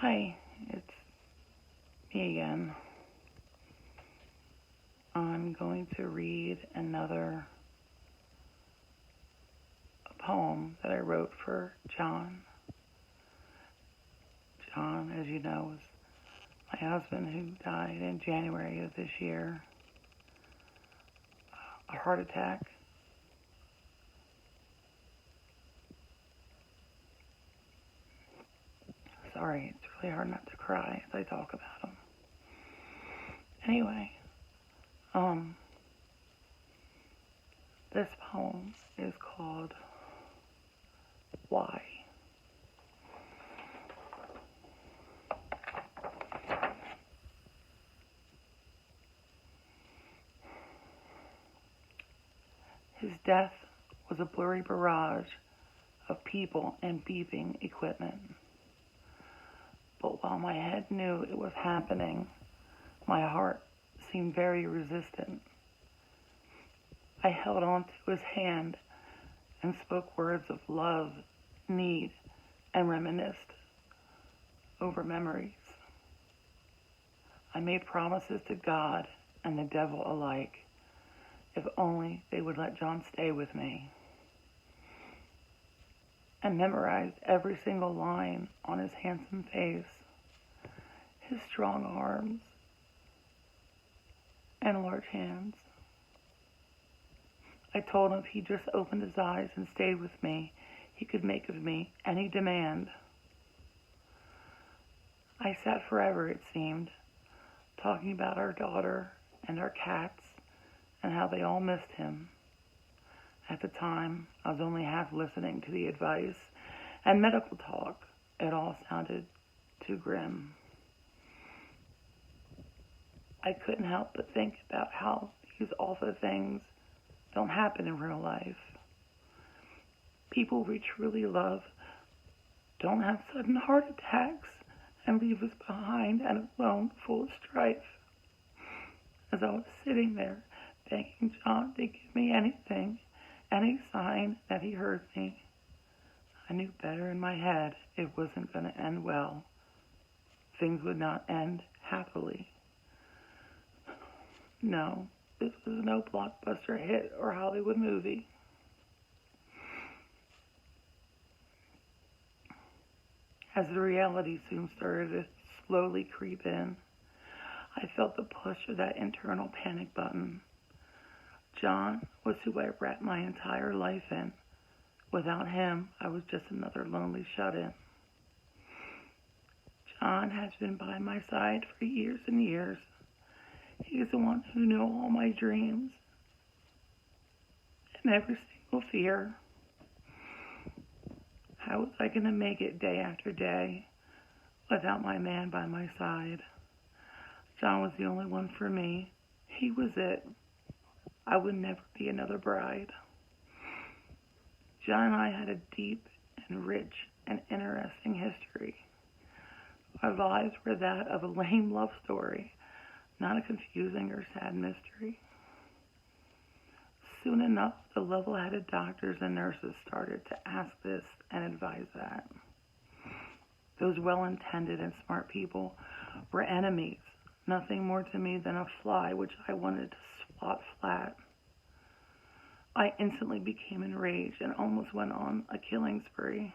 Hi, it's me again. I'm going to read another poem that I wrote for John. John, as you know, is my husband who died in January of this year. A heart attack. Sorry, it's really hard not to cry as I talk about him. Anyway, this poem is called Why. His death was a blurry barrage of people and beeping equipment. But while my head knew it was happening, my heart seemed very resistant. I held on to his hand and spoke words of love, need, and reminisced over memories. I made promises to God and the devil alike, if only they would let John stay with me. I memorized every single line on his handsome face, his strong arms, and large hands. I told him if he just opened his eyes and stayed with me, he could make of me any demand. I sat forever, it seemed, talking about our daughter and our cats and how they all missed him. At the time, I was only half listening to the advice and medical talk. It all sounded too grim. I couldn't help but think about how these awful things don't happen in real life. People we truly love don't have sudden heart attacks and leave us behind and alone, full of strife. As I was sitting there, begging John to give me anything, any sign that he heard me, I knew better in my head it wasn't going to end well. Things would not end happily. No, this was no blockbuster hit or Hollywood movie. As the reality soon started to slowly creep in, I felt the push of that internal panic button. John was who I wrapped my entire life in. Without him, I was just another lonely shut-in. John has been by my side for years and years. He is the one who knew all my dreams and every single fear. How was I going to make it day after day without my man by my side? John was the only one for me. He was it. I would never be another bride. John and I had a deep and rich and interesting history. Our lives were that of a lame love story, not a confusing or sad mystery. Soon enough, the level-headed doctors and nurses started to ask this and advise that. Those well-intended and smart people were enemies, nothing more to me than a fly which I wanted to swat flat. I instantly became enraged and almost went on a killing spree.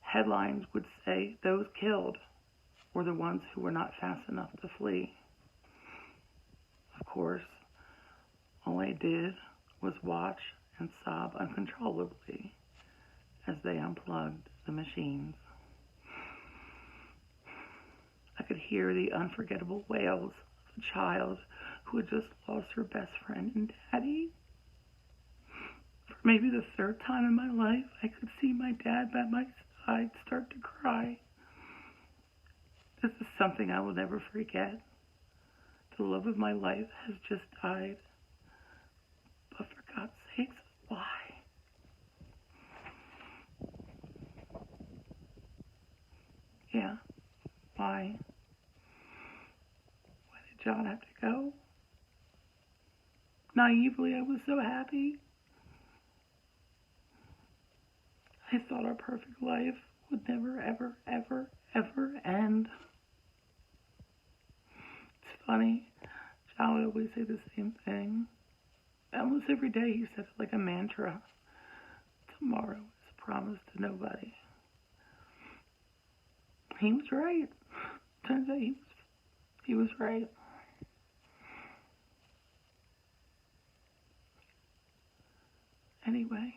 Headlines would say those killed were the ones who were not fast enough to flee. Of course, all I did was watch and sob uncontrollably as they unplugged the machines. I could hear the unforgettable wails of a child who had just lost her best friend and daddy. For maybe the third time in my life, I could see my dad by my side start to cry. This is something I will never forget. The love of my life has just died. But for God's sakes, why? Yeah, why? Why did John have to go? Naively, I was so happy. I thought our perfect life would never, ever, ever, ever end. I would always say the same thing. Almost every day he said it like a mantra. Tomorrow is promised to nobody. He was right. Turns out he was right. Anyway.